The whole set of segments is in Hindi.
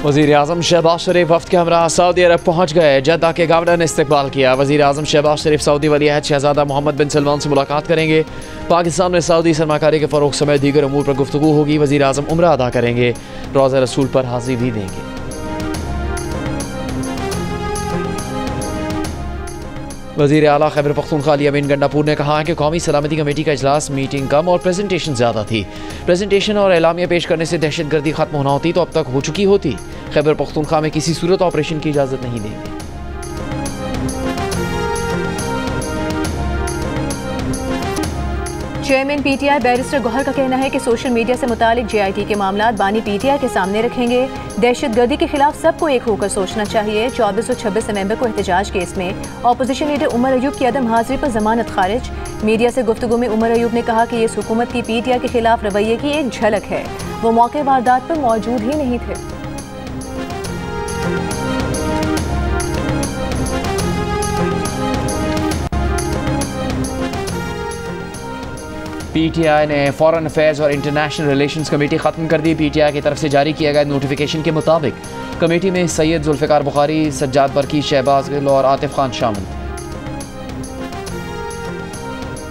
वज़ीर-ए-आज़म शहबाज शरीफ वफ़द के हमरा सऊदी अरब पहुँच गए। जद्दा के गवर्नर ने इस्तकबाल किया। वज़ीर-ए-आज़म शहबाज शरीफ सऊदी वली-अहद शहज़ादा मोहम्मद बिन सलमान से मुलाकात करेंगे। पाकिस्तान में सऊदी सरमाकारी के फ़रोग़ समेत दीगर अमूर पर गुफ्तगू होगी। वज़ीर-ए-आज़म उम्रा अदा करेंगे। रोज़ा रसूल पर हाज़िरी भी देंगे। वज़ीर आला खैबर पख्तूनख्वा अली अमीन गंडापुर ने कहा है कि कौमी सलामती कमेटी का इजलास मीटिंग कम और प्रेजेंटेशन ज़्यादा थी। प्रेजेंटेशन और एलामिया पेश करने से दहशत गर्दी खत्म होना होती तो अब तक हो चुकी होती। खैबर पख्तूनख्वा में किसी सूरत ऑपरेशन की इजाज़त नहीं देंगे। चेयरमैन पीटीआई बैरिस्टर गौहर का कहना है कि सोशल मीडिया से मुतालिक जेआईटी के मामलात बानी पीटीआई के सामने रखेंगे। दहशत गर्दी के खिलाफ सबको एक होकर सोचना चाहिए। 24 और 26 नवंबर को एहतजाज केस में अपोजिशन लीडर उमर अयूब की अदम हाजिरी पर जमानत खारिज। मीडिया से गुफ्तगू में उमर अयूब ने कहा कि इस हुकूमत की पीटीआई के खिलाफ रवैये की एक झलक है। वो मौके वारदात पर मौजूद ही नहीं थे। पीटीआई ने फॉरेन अफेयर्स और इंटरनेशनल रिलेशंस कमेटी ख़त्म कर दी। पीटीआई की तरफ से जारी किया गया नोटिफिकेशन के मुताबिक कमेटी में सैयद जुल्फ़िकार बुखारी, सज्जाद बरकी, शहबाज गिल और आतिफ खान शामिल थे।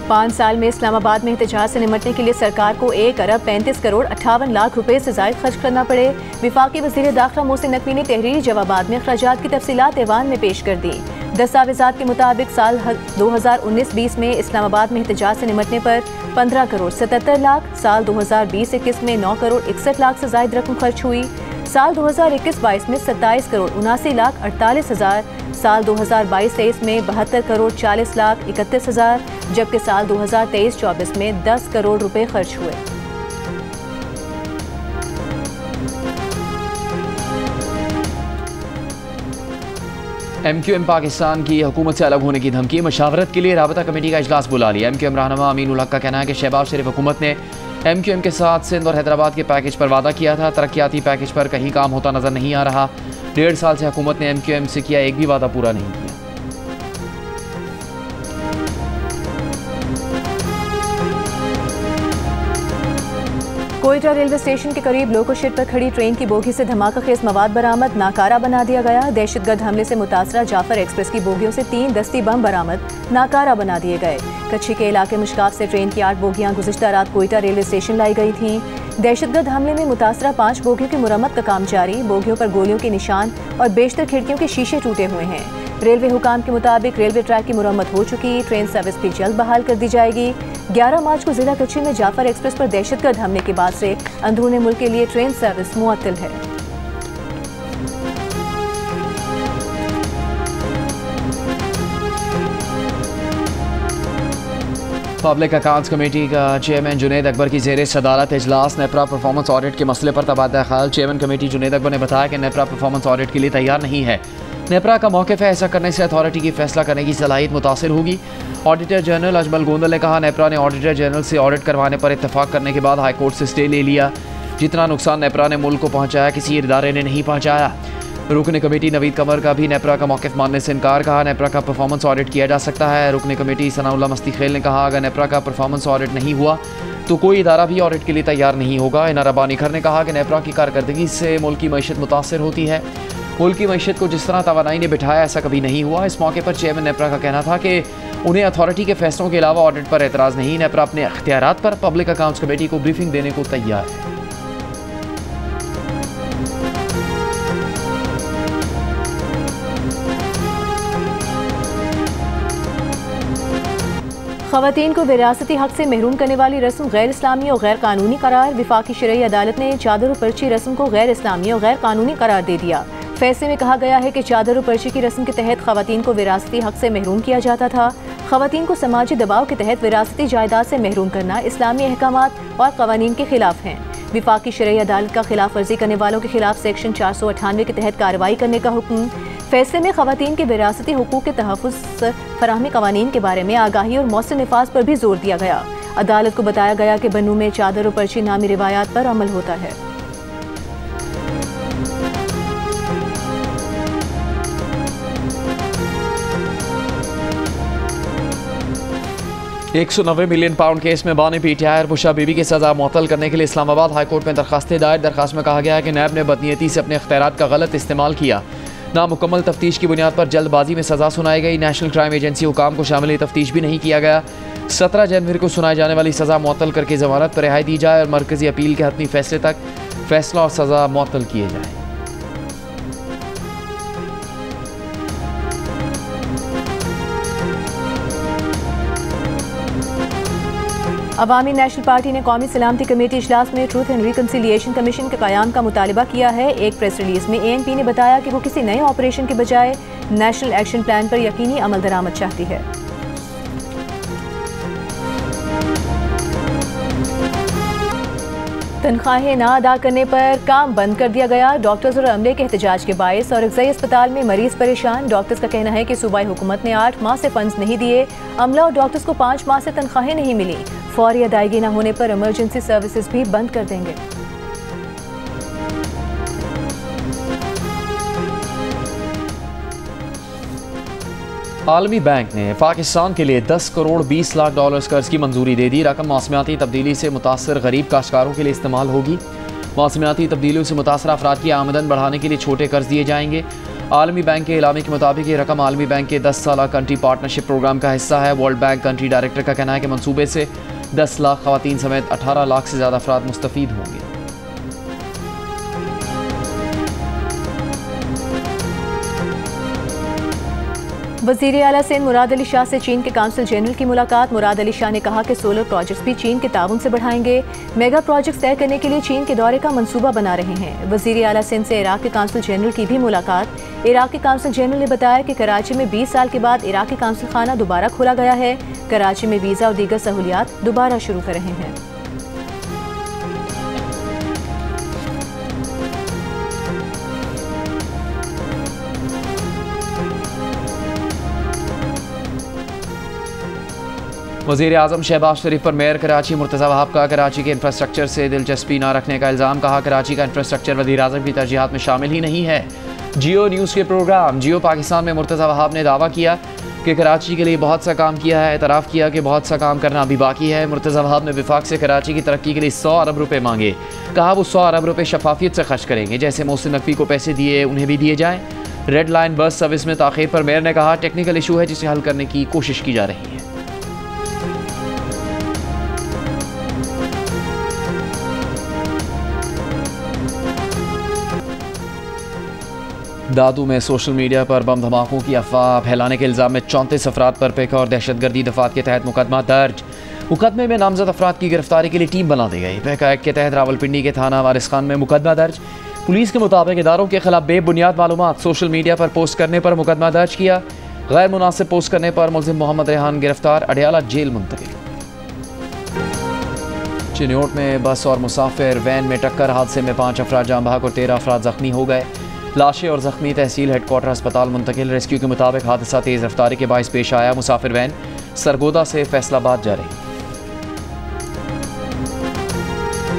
5 साल में इस्लामाबाद में एहतजाज से निमटने के लिए सरकार को 1 अरब 35 करोड़ 58 लाख रुपए से ज़ायद खर्च करना पड़े। विफाकी वज़ीर दाखिला मोहसिन नकवी ने तहरीरी जवाबात में अखराजात की तफसीलात ऐवान में पेश कर दी। दस्तावेज़ात के मुताबिक साल 2019-20 में इस्लामाबाद में एहतजाज से निमटने पर 15 करोड़ 77 लाख, साल 2020-21 में 9 करोड़ 61 लाख से ज़ायद रकम खर्च हुई। साल 2021-22 में 27 करोड़ 79 लाख 48 हज़ार, साल 2022-23 में 72 करोड़ 40 लाख 31 हज़ार, जबकि साल 2023-24 में 10 करोड़ रुपए खर्च हुए। MQM पाकिस्तान की हुकूमत से अलग होने की धमकी। मशावरत के लिए राबता कमेटी का इजलास बुला लिया। MQM रहनुमा अमीनुल हक का कहना है कि शहबाज शरीफ हुकूमत ने MQM के साथ सिंध और हैदराबाद के पैकेज पर वादा किया था। तरक्याती पैकेज पर कहीं काम होता नजर नहीं आ रहा। 1.5 साल से हुकूमत ने MQM से किया एक भी वादा पूरा नहीं किया। कोयटा रेलवे स्टेशन के करीब लोको शेड पर खड़ी ट्रेन की बोगी से धमाका खेज मवाद बरामद, नाकारा बना दिया गया। दहशतगर्द हमले से मुतासरा जाफर एक्सप्रेस की बोगियों से 3 दस्ती बम बरामद, नाकारा बना दिए गए। कच्छी के इलाके मुश्काफ से ट्रेन की 8 बोगियां गुज़िश्ता रात कोयटा रेलवे स्टेशन लाई गई थीं। दहशतगर्द हमले में मुतासरा 5 बोगियों की मुरम्मत का काम जारी। बोगियों पर गोलियों के निशान और बेशतर खिड़कियों के शीशे टूटे हुए हैं। रेलवे हुकाम के मुताबिक रेलवे ट्रैक की मुरम्मत हो चुकी। ट्रेन सर्विस भी जल्द बहाल कर दी जाएगी। 11 मार्च को जिला कच्छी में जाफर एक्सप्रेस पर दहशतगर्द हमले के बाद से अंदरूनी मुल्क के लिए ट्रेन सर्विस मुअत्तल है। पब्लिक अकाउंट्स कमेटी का चेयरमैन जुनैद अकबर की ज़ेर सदारत इजलास। नेपरा परफॉर्मेंस ऑडिट के मसले पर तबादला ख्याल। चेयरमैन कमेटी जुनैद अकबर ने बताया कि नेपरा परफॉर्मेंस ऑडिट के लिए तैयार नहीं है। नेपरा का मौक़िफ़ है, ऐसा करने से अथॉरिटी की फैसला करने की सलाहियत मुतासिर होगी। ऑडिटर जनरल अजमल गोंदल ने कहा, नेपरा ने ऑडिटर जनरल से ऑडिट करवाने पर इत्तफाक करने के बाद हाई कोर्ट से स्टे ले लिया। जितना नुकसान नेपरा ने मुल्क को पहुँचाया किसी इदारे ने नहीं पहुँचाया। रुकन कमेटी नवीद कमर का भी नेपरा का मौक़िफ़ मानने से इनकार। कहा, नेपरा का परफॉर्मेंस ऑडिट किया जा सकता है। रुकन कमेटी सनाउल्लाह मस्ती खेल ने कहा, अगर नेपरा का परफॉर्मेंस ऑडिट नहीं हुआ तो कोई इदारा भी ऑडिट के लिए तैयार नहीं होगा। इनारा बानीखर ने कहा कि नेपरा की कारकर्दगी से मुल्क की मईशत मुतासर होती है। मुल्क की मईशत को जिस तरह तवानाई ने बिठाया ऐसा कभी नहीं हुआ। इस मौके पर चेयरमैन नेपरा का कहना था कि उन्हें अथॉरिटी के फैसलों के अलावा ऑडिट पर एतराज़ नहीं। नेपरा अपने अख्तियारात पर पब्लिक अकाउंट्स कमेटी को ब्रीफिंग देने को तैयार है। ख़वातीन को विरासती हक से महरूम करने वाली रस्म गैर इस्लामी और गैर कानूनी करार। विफाकी शरई अदालत ने चादर और पर्ची रस्म को गैर इस्लामी और गैर कानूनी करार दे दिया। फैसले में कहा गया है कि चादर और पर्ची की रस्म के तहत ख़वातीन को विरासती हक से महरूम किया जाता था। ख़वातीन को समाजी दबाव के तहत विरासती जायदाद से महरूम करना इस्लामी अहकामात और क़वानीन के खिलाफ हैं। विफाकी शरई अदालत का खिलाफ वर्जी करने वालों के खिलाफ सेक्शन 498 के तहत कार्रवाई करने का हुक्म। फैसले में ख़वातीन के विरासती हुकूक के तहफ़्फ़ुज़, फ़राहमी क़वानीन के बारे में आगाही और मौसर नफाज पर भी जोर दिया गया। अदालत को बताया गया कि बन्नू में चादर और पर्ची नामी रिवायात पर अमल होता है। 190 मिलियन पाउंड केस में बानी पीटीआई और बुशा बीबी की सजा मुअत्तल करने के लिए इस्लामाबाद हाई कोर्ट में दरखास्तें दायर। दरखास्त में कहा गया है कि नैब ने बदनीयती से अपने इख्तियारात का गलत इस्तेमाल किया। नामुकम्मल तफ्तीश की बुनियाद पर जल्दबाजी में सजा सुनाई गई। नेशनल क्राइम एजेंसी हुकाम को शामिल तफ्तीश भी नहीं किया गया। 17 जनवरी को सुनाई जाने वाली सजा मुअत्तल करके जमानत पर रिहाई दी जाए और मरकजी अपील के हतमी फैसले तक फैसला और सजा मुअत्तल किए जाए। अवामी नेशनल पार्टी ने कौमी सलामती कमेटी इजलास में ट्रूथ एंड रिकन्सिलिएशन कमीशन के क़याम का मुतालबा किया है। एक प्रेस रिलीज में ANP ने बताया कि वो किसी नए ऑपरेशन के बजाय नेशनल एक्शन प्लान पर यकीनी अमल दरामद चाहती है। तनख्वाहें ना अदा करने पर काम बंद कर दिया गया। डॉक्टर्स और अमले के एहतजाज के बायस और रज़ाई अस्पताल में मरीज परेशान। डॉक्टर्स का कहना है कि सूबाई हुकूमत ने 8 माह से फंड्स नहीं दिए। अमला और डॉक्टर्स को 5 माह से तनख्वाहें नहीं मिली। फौरी अदायगी न होने पर इमरजेंसी सर्विसेज भी बंद कर देंगे। आलमी बैंक ने पाकिस्तान के लिए 10 करोड़ 20 लाख डॉलर्स कर्ज की मंजूरी दे दी। रकम मौसमियाती तब्दीली से मुतासर गरीब काश्तकारों के लिए इस्तेमाल होगी। मौसमियाती तब्दीलियों से मुतासर अफराद की आमदन बढ़ाने के लिए छोटे कर्ज दिए जाएंगे। आलमी बैंक के इलामे के मुताबिक ये रकम आलमी बैंक के 10 साला कंट्री पार्टनरशिप प्रोग्राम का हिस्सा है। वर्ल्ड बैंक कंट्री डायरेक्टर का कहना है कि मंसूबे से 10 लाख खवातीन समेत 18 लाख से ज़्यादा अफराद मुस्तफ़ीद होंगे। वज़ीर आला सिंध मुराद अली शाह से चीन के काउंसिल जनरल की मुलाकात। मुराद अली शाह ने कहा कि सोलर प्रोजेक्ट्स भी चीन के ताउन से बढ़ाएंगे। मेगा प्रोजेक्ट्स तय करने के लिए चीन के दौरे का मंसूबा बना रहे हैं। वज़ीर आला सिंध से इराक के काउंसिल जनरल की भी मुलाकात। इराक के काउंसिल जनरल ने बताया कि कराची में 20 साल के बाद इराकी काउंसिल खाना दोबारा खोला गया है। कराची में वीज़ा और दीगर सहूलियात दोबारा शुरू कर रहे हैं। वज़ीर आज़म शहबाज शरीफ पर मेयर कराची मुर्तज़ा वहाब का कराची के इंफ्रास्ट्रक्चर से दिलचस्पी न रखने का इल्ज़ाम। कहा कराची का इंफ्रास्ट्रक्चर वज़ीर आज़म की तरजीहात में शामिल ही नहीं है। जियो न्यूज़ के प्रोग्राम जियो पाकिस्तान में मुर्तज़ा वहाब ने दावा किया कि कराची के लिए बहुत सा काम किया है। एतराफ़ किया कि बहुत सा काम करना अभी बाकी है। मुर्तज़ा वहाब ने विफाक से कराची की तरक्की के लिए 100 अरब रुपये मांगे। कहा वो 100 अरब रुपये शफाफियत से खर्च करेंगे। जैसे मोहसिन नकवी को पैसे दिए उन्हें भी दिए जाएँ। रेड लाइन बस सर्विस में ताख़ीर पर मेयर ने कहा टेक्निकल इशू है जिसे हल करने की कोशिश की जा रही है। दादू में सोशल मीडिया पर बम धमाकों की अफवाह फैलाने के इल्ज़ाम में 34 अफराद पर पिक और दहशतगर्दी दफात के तहत मुकदमा दर्ज। मुकदमे में नामजद अफराद की गिरफ्तारी के लिए टीम बना दी गई। पैका एक्ट के तहत रावलपिंडी के थाना वारिस खान में मुकदमा दर्ज। पुलिस के मुताबिक इदारों के खिलाफ बेबुनियाद मालूमात सोशल मीडिया पर पोस्ट करने पर मुकदमा दर्ज किया। गैर मुनासिब पोस्ट करने पर मुलजिम मोहम्मद रेहान गिरफ्तार, अडयाला जेल मुंतकिल। चिन्योट में बस और मुसाफिर वैन में टक्कर, हादसे में 5 अफराद जाँ बहक और 13 अफराद जख्मी हो गए। लाशें और जख्मी तहसील हेडक्वार्टर अस्पताल मुंतकिल। रेस्क्यू के मुताबिक हादसा तेज़ रफ्तारी के बाइस पेश आया। मुसाफिर वैन सरगोदा से फैसलाबाद जा रही।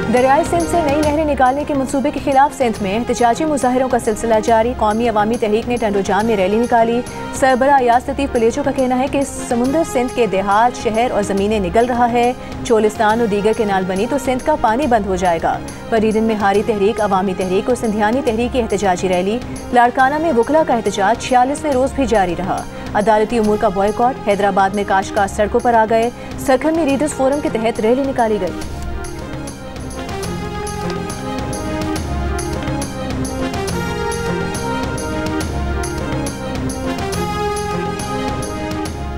दरियाई सिंध से नई नहरें निकालने के मंसूबे के खिलाफ सिंध में एहतजाजी मुजाहिरों का सिलसिला जारी। कौमी अवामी तहरीक ने टंडोजाम में रैली निकाली। सरबरा अयाज लतीफ़ पलेचो का कहना है कि समुंदर सिंध के देहात, शहर और ज़मीनें निगल रहा है। चोलिस्तान और दीगर केनाल बनी तो सिंध का पानी बंद हो जाएगा। बरीदन में हारी तहरीक, अवामी तहरीक और सिंधियानी तहरीक की एहतजाजी रैली। लाड़काना में वकला का एहतजाज 46वें रोज़ भी जारी रहा। अदालती उमूर का बॉयकॉट। हैदराबाद में काश्तकार सड़कों पर आ गए। सरखन में रीडर्स फोरम के तहत रैली निकाली गई।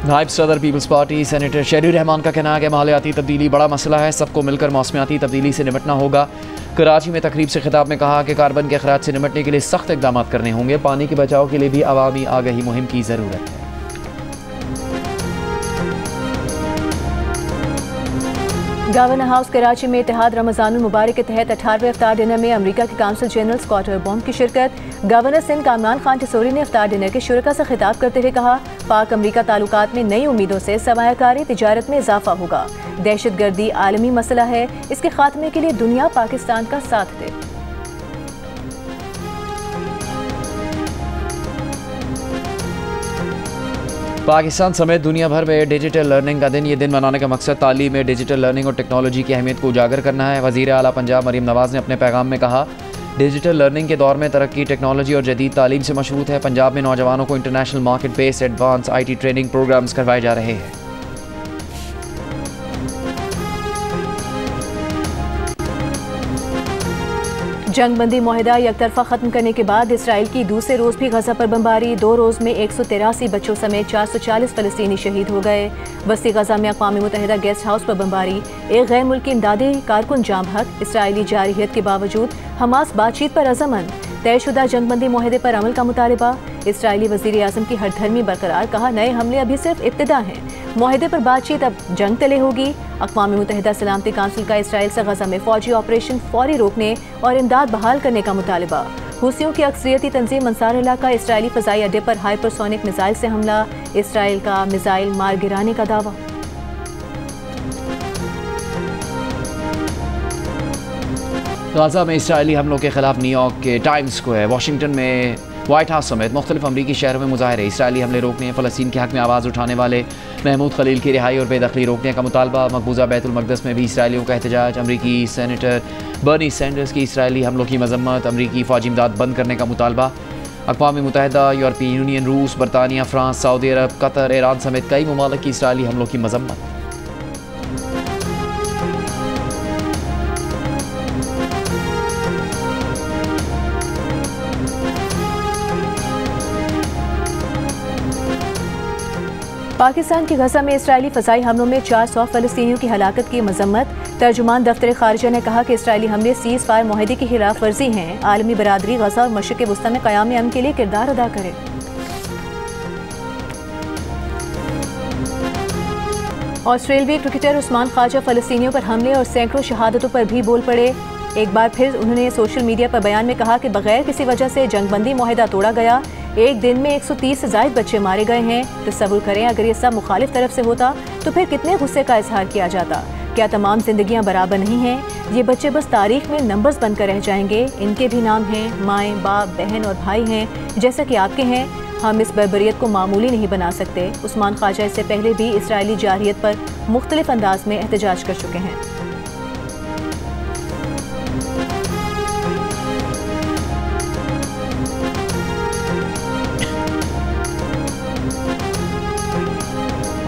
नायब सदर पीपल्स पार्टी सेनेटर शरीर रहमान का कहना है कि माहौलियाती तब्दीली बड़ा मसला है। सबको मिलकर मौसमियाती तब्दीली से निपटना होगा। कराची में तकरीब से खिताब में कहा कि कार्बन के अखराज से निपटने के लिए सख्त इक़दाम करने होंगे। पानी के बचाव के लिए भी अवामी आगाही मुहिम की ज़रूरत है। गवर्नर हाउस कराची में इत्तेहाद रमज़ानुल मुबारक के तहत 18वें इफ्तार डिनर में अमेरिका के काउंसिल जनरल स्कॉट बॉम्ब की शिरकत। गवर्नर सिंध कामरान खान टिसोरी ने इफ्तार डिनर के शुरका से खिताब करते हुए कहा पाक अमेरिका ताल्लुकात में नई उम्मीदों से सरमायाकारी तिजारत में इजाफा होगा। दहशतगर्दी आलमी मसला है, इसके खात्मे के लिए दुनिया पाकिस्तान का साथ दे। पाकिस्तान समेत दुनिया भर में डिजिटल लर्निंग का दिन। ये दिन मनाने का मकसद तालीम में डिजिटल लर्निंग और टेक्नोलॉजी की अहमियत को उजागर करना है। वज़ीर आला पंजाब मरीम नवाज़ ने अपने पैगाम में कहा, डिजिटल लर्निंग के दौर में तरक्की टेक्नोलॉजी और जदीद तालीम से मशरूत है। पंजाब में नौजवानों को international market based advance IT training programs करवाए जा रहे हैं। जंगबंदी मुआहदा यकतरफा खत्म करने के बाद इसराइल की दूसरे रोज़ भी गजा पर बमबारी। 2 रोज़ में 183 बच्चों समेत 440 फ़लस्तीनी शहीद हो गए। वस्ती गजा में अक़वाम मुत्तहिदा गेस्ट हाउस पर बमबारी। एक गैर मुल्की इमदादी कारकुन जाम हक। इसराइली जारहियत के बावजूद हमास बातचीत पर अज़मंद। तयशुदा जंगबंदी मुआहदे पर अमल का मुतालबा। इसराइली वज़ीर आज़म की हरधर्मी बरकरार, कहा नए हमले अभी सिर्फ इब्तिदा हैं। मुआहदे पर बातचीत अब जंग तले होगी। अक़वाम मुत्तहिदा सलामती काउंसिल का इसराइल से गजा में फ़ौजी ऑपरेशन फौरी रोकने और इमदाद बहाल करने का मुतालबा। हुसियों की अक्सरियती तंजीम अंसारुल्लाह का इसराइली फ़ज़ाई अड्डे पर हाइपरसोनिक मिसाइल से हमला। इसराइल का मिसाइल मार गिराने का दावा। गाज़ा में इसराइली हमलों के खिलाफ न्यूयॉर्क के टाइम्स स्क्वायर, वाशिंगटन में व्हाइट हाउस समेत मुख्तलिफ अमरीकी शहरों में मुजाहरे। इसराइली हमले रोकने, फ़लस्तीन के हक़ में आवाज़ उठाने वाले महमूद खलील की रिहाई और बेदखली रोकने का मुतालबा। मकबूजा बैतुल मक़दस में भी इसराइलियों का एहतजाज। अमरीकी सेनेटर बर्नी सैंडर्स की इसराइली हमलों की मज़म्मत। अमरीकी फ़ौजी इमदाद बंद करने का मुतालबा। अक़वाम मुत्तहिदा, यूरोपीय यूनियन, रूस, बरतानिया, फ्रांस, सऊदी अरब, कतर, ईरान समेत कई ममालिक की इसराइली हमलों की मज़म्मत। पाकिस्तान की गजा में इसराइली फ़ज़ाई हमलों में 400 फ़लस्तीनियों की हलाकत की मज़म्मत। तर्जुमान दफ्तर ख़ारिजा ने कहा कि इसराइली हमले सीज़ फायर मुआहदे की खिलाफ वर्जी हैं। आलमी बरादरी गजा और मशरिक़ वस्ता में क़याम अमन के लिए किरदार अदा करे। ऑस्ट्रेलियाई क्रिकेटर उस्मान ख्वाजा फ़लस्तीनियों पर हमले और सैकड़ों शहादतों पर भी बोल पड़े। एक बार फिर उन्होंने सोशल मीडिया पर बयान में कहा कि बगैर किसी वजह से जंगबंदी मुआहदा तोड़ा गया। एक दिन में 130 से ज़ायद बच्चे मारे गए हैं। तसव्वुर करें अगर ये सब मुखालिफ तरफ से होता तो फिर कितने गुस्से का इजहार किया जाता। क्या तमाम जिंदगियां बराबर नहीं हैं? ये बच्चे बस तारीख में नंबर्स बनकर रह जाएंगे। इनके भी नाम हैं, माएँ, बाप, बहन और भाई हैं, जैसा कि आपके हैं। हम इस बर्बरियत को मामूली नहीं बना सकते। उस्मान ख्वाजा इससे पहले भी इसराइली जारहियत पर मुख्तलिफ अंदाज में एहतजाज कर चुके हैं।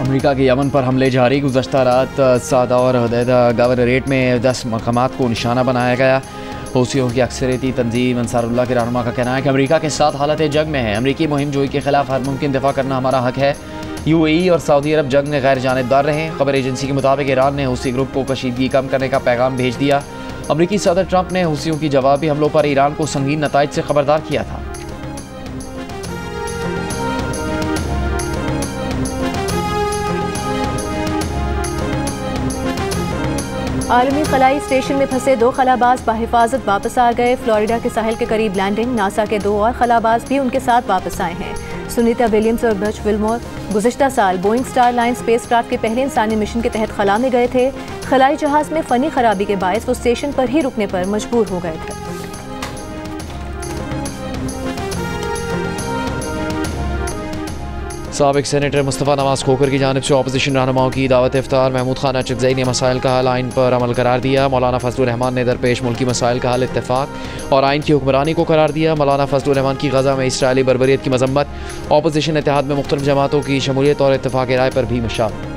अमेरिका के यमन पर हमले जारी। गुज़श्ता रात सादा और हुदैदा गवर्नरेट में 10 मकामात को निशाना बनाया गया। हूसियों की अक्सरियती तंजीम अंसारुल्लाह के रहनुमा का कहना है कि अमेरिका के साथ हालत जंग में है। अमेरिकी मुहिम जोई के खिलाफ हर मुमकिन दिफा करना हमारा हक है। UAE और सऊदी अरब जंग में गैर जानिबदार रहे। खबर एजेंसी के मुताबिक ईरान ने हूसी ग्रुप को कशीदगी कम करने का पैगाम भेज दिया। अमेरिकी सदर ट्रंप ने हूसियों की जवाबी हमलों पर ईरान को संगीन नताइज से खबरदार किया था। आलमी खलाई स्टेशन में फंसे 2 खलाबाज बाहिफाजत वापस आ गए। फ्लोरिडा के साहिल के करीब लैंडिंग। नासा के 2 और खलाबाज भी उनके साथ वापस आए हैं। सुनीता विलियम्स और बच विल्मोर गुज़श्ता साल बोइंग स्टारलाइन स्पेसक्राफ्ट के पहले इंसानी मिशन के तहत खला में गए थे। खलाई जहाज़ में फ़नी खराबी के बायस वो स्टेशन पर ही रुकने पर मजबूर हो गए थे। साबिक सेनेटर मुस्तफ़ा नवाज़ खोखर की जानिब से अपोजिशन रहनुमाओं की दावत इफ्तार। महमूद खान अचकज़ई ने मसाइल का हल आइन पर अमल करार दिया। मौलाना फजलुर रहमान ने दरपेश मुल्की मसाइल का हल इत्तेफाक और आइन की हुक्मरानी को करार दिया। मौलाना फजलुर रहमान की गजा में इसराइली बर्बरियत की मजम्मत। अपोजिशन इत्तेहाद में मुख्तलिफ जमातों की शमूलियत और इत्तेफाक राय पर भी मुशावरत।